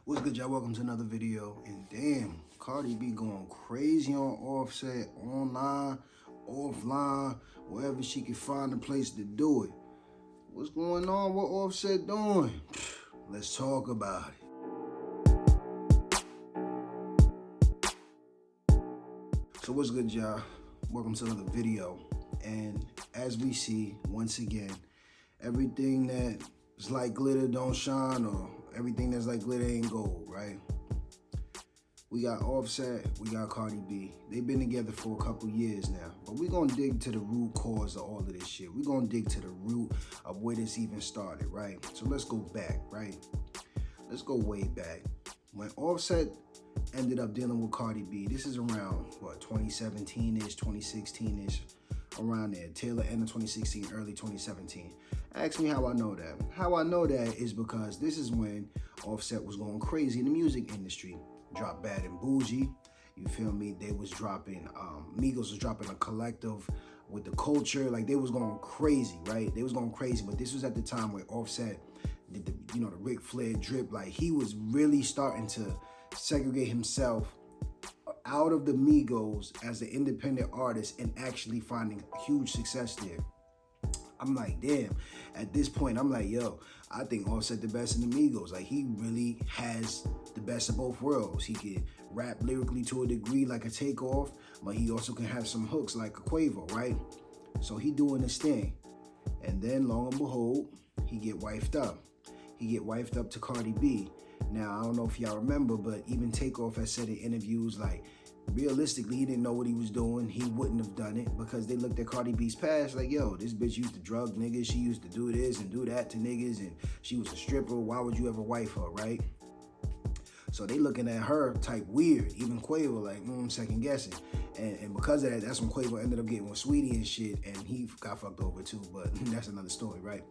What's good, y'all? Welcome to another video. And damn, Cardi be going crazy on Offset, online, offline, wherever she can find a place to do it. What's going on? What Offset doing? Let's talk about it. So what's good, y'all? Welcome to another video. And as we see, once again, everything that's like glitter don't shine, or everything that's like glitter ain't gold, right? We got Offset, we got Cardi B. They've been together for a couple years now, but we're gonna dig to the root cause of all of this shit. We're gonna dig to the root of where this even started, right? So let's go back, right? Let's go way back. When Offset ended up dealing with Cardi B, this is around, what, 2017-ish, 2016-ish, around there, tail end of 2016, early 2017. Ask me how I know that. How I know that is because this is when Offset was going crazy in the music industry. Dropped Bad and Bougie, you feel me? They was dropping, Migos was dropping a collective with the culture. Like, they was going crazy, right? They was going crazy, but this was at the time where Offset did the, the Ric Flair drip. Like, he was really starting to segregate himself out of the Migos as an independent artist and actually finding huge success there. I'm like, damn. At this point, I'm like, yo, I think Offset the best in the Migos. Like, he really has the best of both worlds. He can rap lyrically to a degree like a Takeoff, but he also can have some hooks like a Quavo, right? So he doing his thing. And then, lo and behold, he get wifed up. He get wifed up to Cardi B. Now, I don't know if y'all remember, but even Takeoff has said in interviews, like, realistically, he didn't know what he was doing. He wouldn't have done it because they looked at Cardi B's past like, yo, this bitch used to drug niggas. She used to do this and do that to niggas, and she was a stripper. Why would you ever wife her, right? So they looking at her type weird. Even Quavo, like, second guessing. And because of that, that's when Quavo ended up getting with Sweetie and shit, and he got fucked over too, but that's another story, right?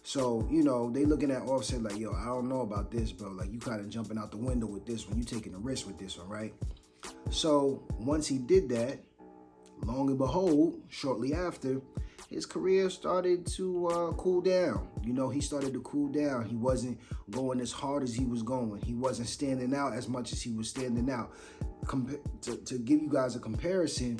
So, they looking at Offset like, yo, I don't know about this, bro. Like, you kind of jumping out the window with this one. You taking a risk with this one, right? So once he did that, long and behold, shortly after, his career started to cool down. He started to cool down. He wasn't going as hard as he was going. He wasn't standing out as much as he was standing out. To give you guys a comparison,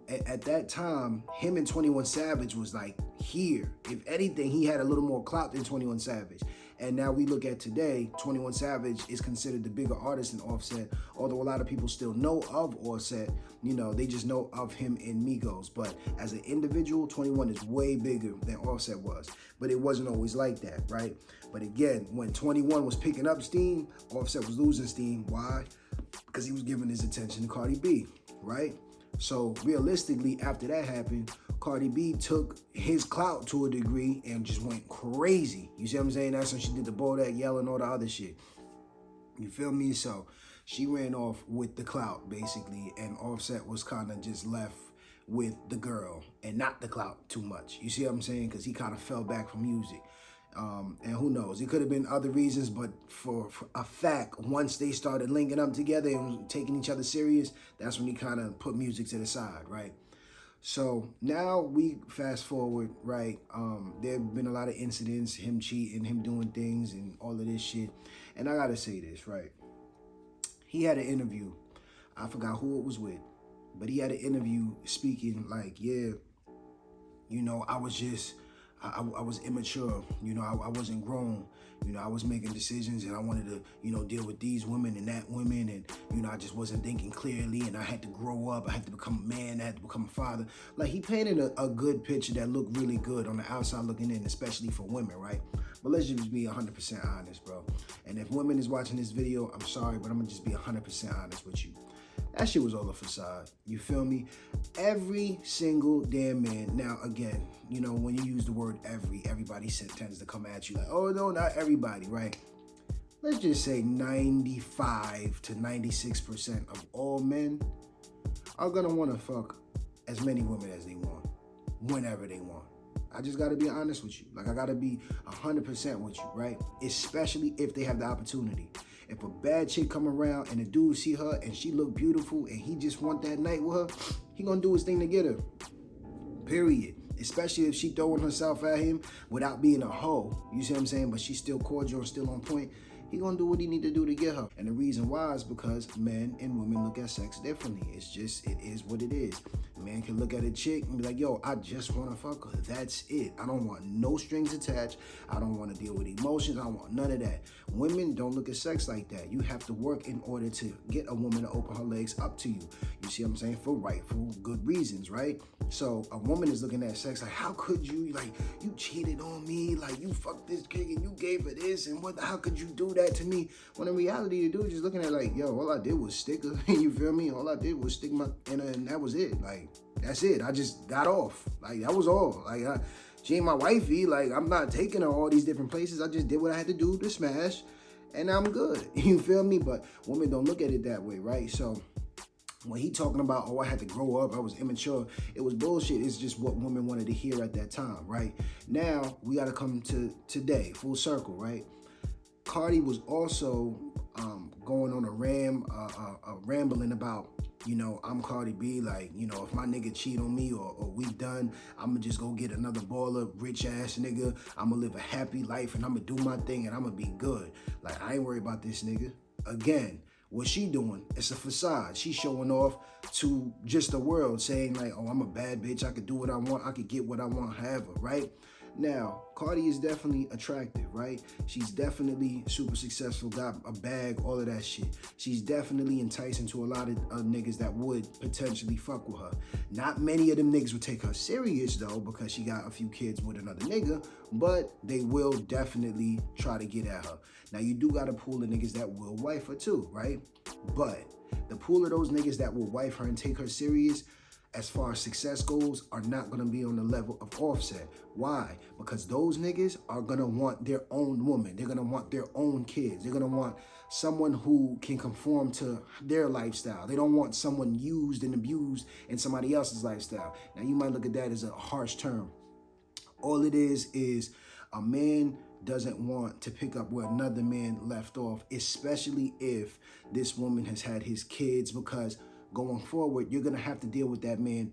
at that time, him and 21 Savage was like here. If anything, he had a little more clout than 21 Savage. And now we look at today, 21 Savage is considered the bigger artist than Offset, although a lot of people still know of Offset. They just know of him in Migos. But as an individual, 21 is way bigger than Offset was. But it wasn't always like that, right? But again, when 21 was picking up steam, Offset was losing steam. Why? Because he was giving his attention to Cardi B, right? So realistically, after that happened, Cardi B took his clout to a degree and just went crazy. You see what I'm saying? That's when she did the Bodak Yell and all the other shit. You feel me? So she ran off with the clout, basically, and Offset was kind of just left with the girl and not the clout too much. You see what I'm saying? Because he kind of fell back from music. And who knows? It could have been other reasons, but for a fact, once they started linking up together and taking each other serious, that's when he kind of put music to the side, right? So now we fast forward, right? There have been a lot of incidents, him cheating, him doing things, and all of this shit. And I gotta say this, right? He had an interview. I forgot who it was with, but he had an interview speaking like, yeah, I was just... I was immature, I wasn't grown, I was making decisions and I wanted to, deal with these women and that women, and, I just wasn't thinking clearly, and I had to grow up, I had to become a man, I had to become a father. Like, he painted a good picture that looked really good on the outside looking in, especially for women, right? But let's just be 100% honest, bro. And if women is watching this video, I'm sorry, but I'm gonna just be 100% honest with you. That shit was all a facade. You feel me? Every single damn man. Now, again, when you use the word everybody tends to come at you like, oh, no, not everybody, right? Let's just say 95 to 96% of all men are going to want to fuck as many women as they want, whenever they want. I just got to be honest with you. Like, I got to be 100% with you, right? Especially if they have the opportunity. If a bad chick come around and a dude see her and she look beautiful and he just want that night with her, he gonna do his thing to get her. Period. Especially if she throwing herself at him without being a hoe. You see what I'm saying? But she's still cordial and still on point. he gonna do what he need to do to get her. And the reason why is because men and women look at sex differently. It is what it is. A man can look at a chick and be like, yo, I just wanna fuck her. That's it. I don't want no strings attached. I don't wanna deal with emotions. I don't want none of that. Women don't look at sex like that. You have to work in order to get a woman to open her legs up to you. You see what I'm saying? For rightful good reasons, right? So a woman is looking at sex like, how could you, like, you cheated on me, like you fucked this kid and you gave her this, and how could you do that to me? When in reality, the dude is just looking at like, yo, all I did was stick her, you feel me? All I did was stick my in her, and that was it. Like, that's it. I just got off. Like, that was all. Like, she ain't my wifey. Like, I'm not taking her all these different places. I just did what I had to do to smash, and I'm good. You feel me? But women don't look at it that way, right? So when he talking about, oh, I had to grow up, I was immature, it was bullshit. It's just what women wanted to hear at that time, right? Now, we got to come to today, full circle, right? Cardi was also going on a rambling about, you know, I'm Cardi B, like, you know, if my nigga cheat on me or we done, I'm gonna just go get another baller, rich ass nigga. I'm gonna live a happy life and I'm gonna do my thing and I'm gonna be good. Like, I ain't worried about this nigga. Again, what she doing, it's a facade. She's showing off to just the world, saying like, oh, I'm a bad bitch. I could do what I want. I could get what I want, however, right? Now, Cardi is definitely attractive, right? She's definitely super successful, got a bag, all of that shit. She's definitely enticing to a lot of niggas that would potentially fuck with her. Not many of them niggas would take her serious, though, because she got a few kids with another nigga, but they will definitely try to get at her. Now, you do got a pool of niggas that will wife her too, right? But the pool of those niggas that will wife her and take her serious, as far as success goes, are not going to be on the level of Offset. Why? Because those niggas are going to want their own woman. They're going to want their own kids. They're going to want someone who can conform to their lifestyle. They don't want someone used and abused in somebody else's lifestyle. Now, you might look at that as a harsh term. All it is a man doesn't want to pick up where another man left off, especially if this woman has had his kids, because going forward, you're going to have to deal with that man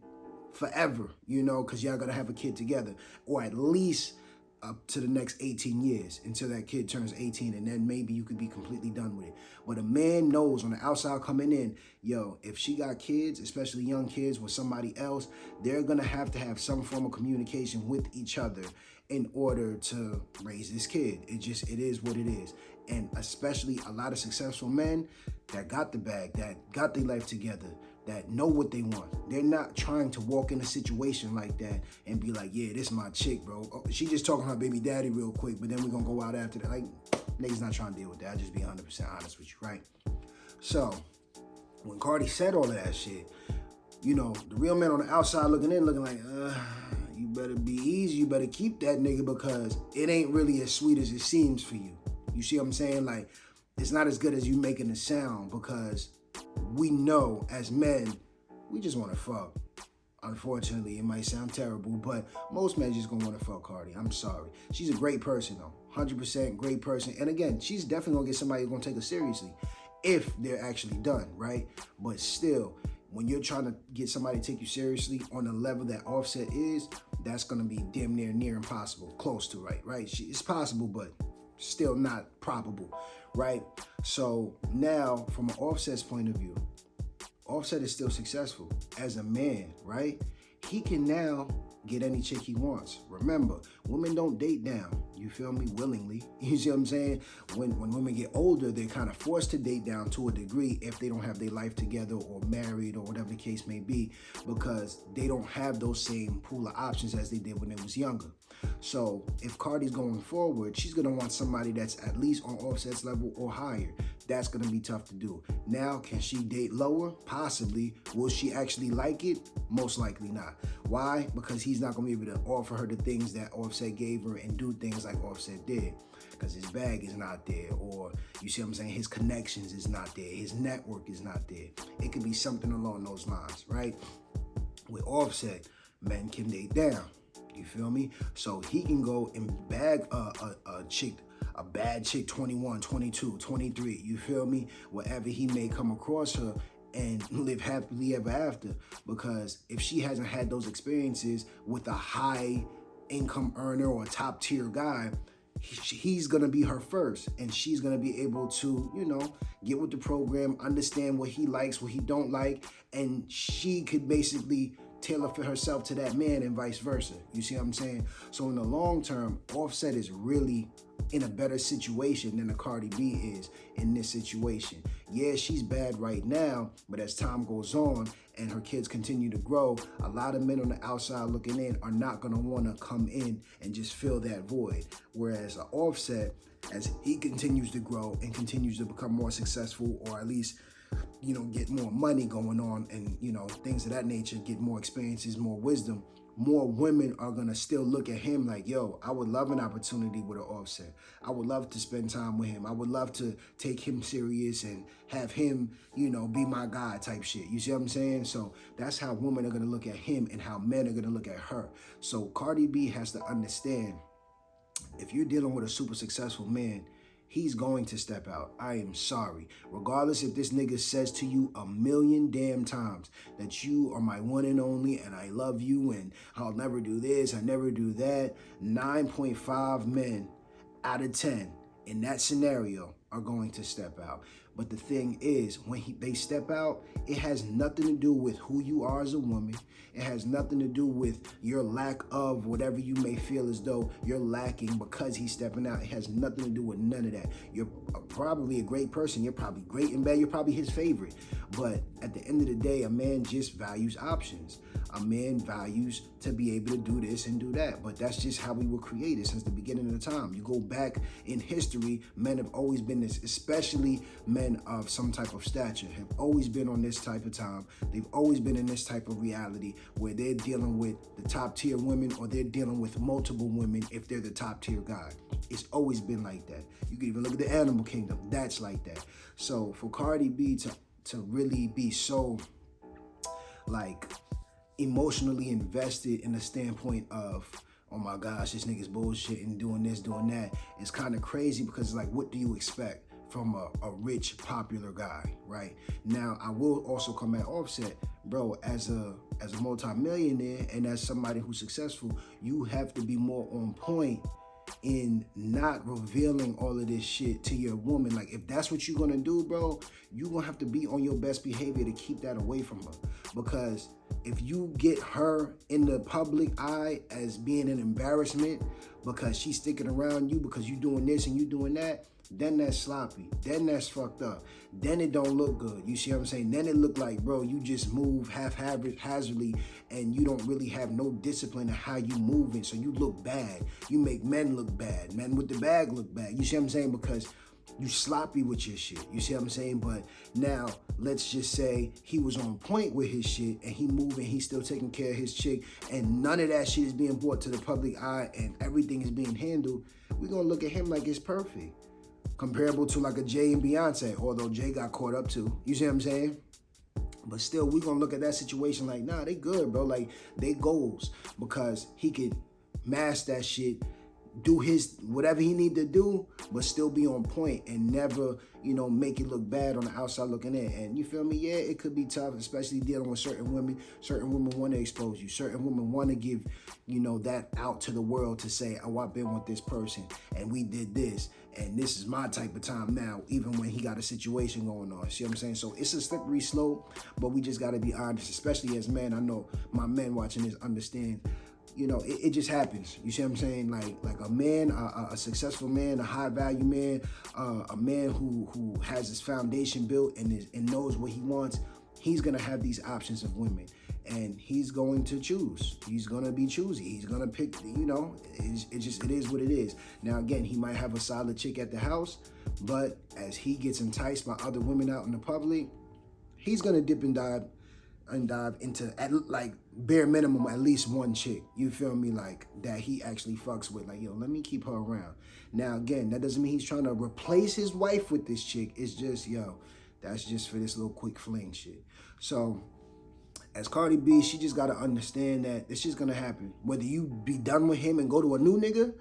forever, you know, because y'all going to have a kid together, or at least up to the next 18 years until that kid turns 18, and then maybe you could be completely done with it. But a man knows on the outside coming in, yo, if she got kids, especially young kids with somebody else, they're going to have some form of communication with each other in order to raise this kid. It is what it is. And especially a lot of successful men that got the bag, that got their life together, that know what they want. They're not trying to walk in a situation like that and be like, yeah, this is my chick, bro. Oh, she just talking to her baby daddy real quick, but then we're going to go out after that. Like, niggas not trying to deal with that. I'll just be 100% honest with you, right? So, when Cardi said all of that shit, you know, the real man on the outside looking in, looking like, you better be easy. You better keep that nigga, because it ain't really as sweet as it seems for you. You see what I'm saying? Like, it's not as good as you making it sound, because we know as men, we just want to fuck. Unfortunately, it might sound terrible, but most men just gonna want to fuck Cardi. I'm sorry. She's a great person, though. 100% great person. And again, she's definitely gonna get somebody who's gonna take her seriously if they're actually done, right? But still, when you're trying to get somebody to take you seriously on the level that Offset is, that's gonna be damn near impossible. Close to right? It's possible, but still not probable, right? So now, from an Offset's point of view, Offset is still successful as a man, right? He can now get any chick he wants. Remember, women don't date down, you feel me, willingly. You see what I'm saying? When women get older, they're kind of forced to date down to a degree if they don't have their life together or married or whatever the case may be, because they don't have those same pool of options as they did when they was younger. So if Cardi's going forward, she's going to want somebody that's at least on Offset's level or higher. That's going to be tough to do. Now, can she date lower? Possibly. Will she actually like it? Most likely not. Why? Because he's not going to be able to offer her the things that Offset gave her and do things like Offset did. Because his bag is not there, or you see what I'm saying, his connections is not there, his network is not there. It could be something along those lines, right? With Offset, men can date down. You feel me? So he can go and bag a bad chick, 21, 22, 23, you feel me? Wherever he may come across her, and live happily ever after. Because if she hasn't had those experiences with a high income earner or a top tier guy, he's gonna be her first, and she's gonna be able to, get with the program, understand what he likes, what he don't like, and she could basically tailor fit herself to that man and vice versa. You see what I'm saying? So in the long term, Offset is really in a better situation than the Cardi B is in this situation. Yeah, she's bad right now, but as time goes on and her kids continue to grow, a lot of men on the outside looking in are not gonna wanna come in and just fill that void. Whereas Offset, as he continues to grow and continues to become more successful, or at least get more money going on and, things of that nature, get more experiences, more wisdom, more women are going to still look at him like, yo, I would love an opportunity with an Offset. I would love to spend time with him. I would love to take him serious and have him, be my guy type shit. You see what I'm saying? So that's how women are going to look at him and how men are going to look at her. So Cardi B has to understand, if you're dealing with a super successful man, he's going to step out. I am sorry. Regardless if this nigga says to you a million damn times that you are my one and only and I love you and I'll never do this, I never do that, 9.5 men out of 10 in that scenario are going to step out. But the thing is, when they step out, it has nothing to do with who you are as a woman. It has nothing to do with your lack of whatever you may feel as though you're lacking because he's stepping out. It has nothing to do with none of that. You're probably a great person. You're probably great and bad. You're probably his favorite. But at the end of the day, a man just values options. A man values to be able to do this and do that. But that's just how we were created since the beginning of the time. You go back in history, men have always been this, especially men of some type of stature, have always been on this type of time. They've always been in this type of reality where they're dealing with the top tier women, or they're dealing with multiple women if they're the top tier guy. It's always been like that. You can even look at the animal kingdom. That's like that. So for Cardi B to really be so like emotionally invested in the standpoint of, oh my gosh, this nigga's bullshit and doing this, doing that, it's kind of crazy, because it's like, what do you expect from a rich, popular guy, right? Now, I will also come at Offset, bro, as a multi-millionaire and as somebody who's successful, you have to be more on point in not revealing all of this shit to your woman. Like, if that's what you're gonna do, bro, you're gonna have to be on your best behavior to keep that away from her. Because if you get her in the public eye as being an embarrassment because she's sticking around you because you doing this and you doing that, then that's sloppy. Then that's fucked up. Then it don't look good. You see what I'm saying? Then it look like, bro, you just move haphazardly and you don't really have no discipline in how you moving. So you look bad. You make men look bad. Men with the bag look bad. You see what I'm saying? Because you sloppy with your shit. You see what I'm saying? But now, let's just say he was on point with his shit and he moving, he's still taking care of his chick, and none of that shit is being brought to the public eye and everything is being handled. We're going to look at him like it's perfect. Comparable to like a Jay and Beyonce, although Jay got caught up too. You see what I'm saying? But still, we're going to look at that situation like, nah, they good, bro. Like, they goals, because he could master that shit, do his whatever he need to do, but still be on point and never, make it look bad on the outside looking in. And you feel me? Yeah, it could be tough, especially dealing with certain women. Certain women want to expose you. Certain women want to give, that out to the world to say, oh, I've been with this person and we did this and this is my type of time now, even when he got a situation going on. See what I'm saying? So it's a slippery slope, but we just got to be honest, especially as men. I know my men watching this understand. It just happens. You see what I'm saying? Like a man, a successful man, a high value man, a man who has his foundation built and knows what he wants. He's gonna have these options of women, and he's going to choose. He's gonna be choosy. He's gonna pick. It is what it is. Now again, he might have a solid chick at the house, but as he gets enticed by other women out in the public, he's gonna dip and dive into, at like bare minimum, at least one chick, you feel me, like that he actually fucks with. Like, yo, let me keep her around. Now again, that doesn't mean he's trying to replace his wife with this chick. It's just, yo, that's just for this little quick fling shit. So as Cardi B, she just gotta understand that it's just gonna happen. Whether you be done with him and go to a new nigga,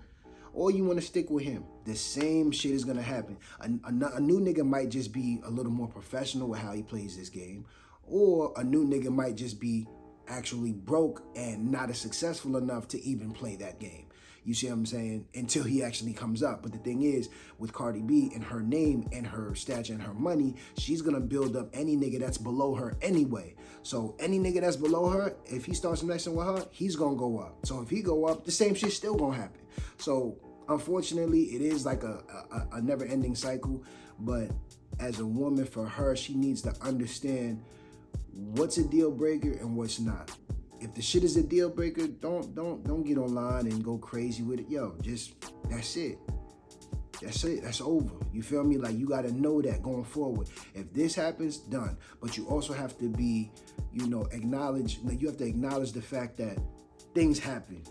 or you want to stick with him, the same shit is gonna happen. A new nigga might just be a little more professional with how he plays this game, or a new nigga might just be actually broke and not as successful enough to even play that game. You see what I'm saying? Until he actually comes up. But the thing is, with Cardi B and her name and her stature and her money, she's gonna build up any nigga that's below her anyway. So any nigga that's below her, if he starts messing with her, he's gonna go up. So if he go up, the same shit's still gonna happen. So unfortunately, it is like a never-ending cycle. But as a woman, for her, she needs to understand what's a deal breaker and what's not. If the shit is a deal breaker, don't get online and go crazy with it. Yo, just that's it. That's it. That's over. You feel me? Like, you got to know that going forward. If this happens, done. But you also have to be, acknowledge, like, you have to acknowledge the fact that things happen.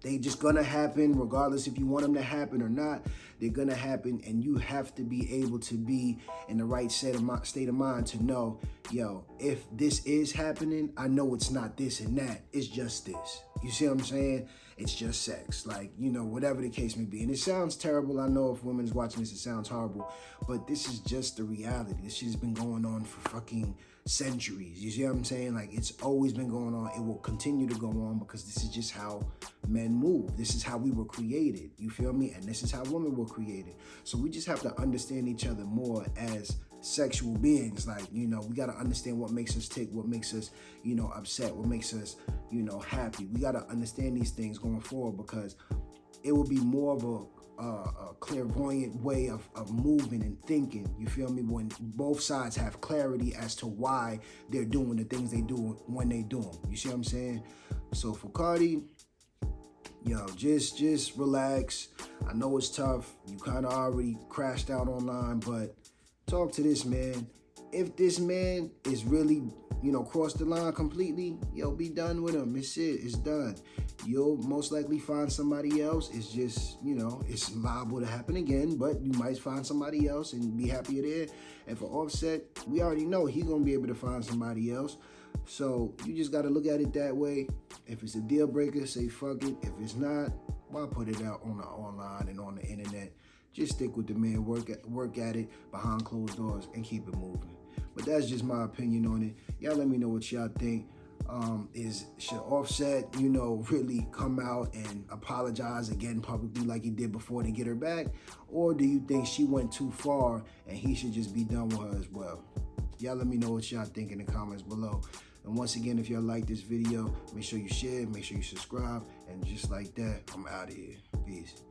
They just gonna happen regardless if you want them to happen or not. They're gonna happen, and you have to be able to be in the right state of mind to know, yo, if this is happening, I know it's not this and that. It's just this. You see what I'm saying? It's just sex. Like, whatever the case may be. And it sounds terrible. I know if women's watching this, it sounds horrible. But this is just the reality. This shit has been going on for fucking centuries. You see what I'm saying? Like, it's always been going on. It will continue to go on because this is just how men move. This is how we were created. You feel me? And this is how women were created. So we just have to understand each other more as sexual beings. Like, we got to understand what makes us tick, what makes us, upset, what makes us, happy. We got to understand these things going forward, because it will be more of a clairvoyant way of moving and thinking, you feel me, when both sides have clarity as to why they're doing the things they do when they do them. You see what I'm saying? So for Cardi, yo, just relax. I know it's tough. You kind of already crashed out online, but talk to this man. If this man is really, crossed the line completely, yo, be done with him. It's it. It's done. You'll most likely find somebody else. It's just, it's liable to happen again, but you might find somebody else and be happier there. And for Offset, we already know he's going to be able to find somebody else. So you just got to look at it that way. If it's a deal breaker, say fuck it. If it's not, why put it out on the online and on the internet? Just stick with the man, work at it behind closed doors, and keep it moving. But that's just my opinion on it. Y'all let me know what y'all think. Should Offset, really come out and apologize again publicly like he did before to get her back? Or do you think she went too far and he should just be done with her as well? Y'all let me know what y'all think in the comments below. And once again, if y'all like this video, make sure you share, make sure you subscribe, and just like that, I'm out of here. Peace.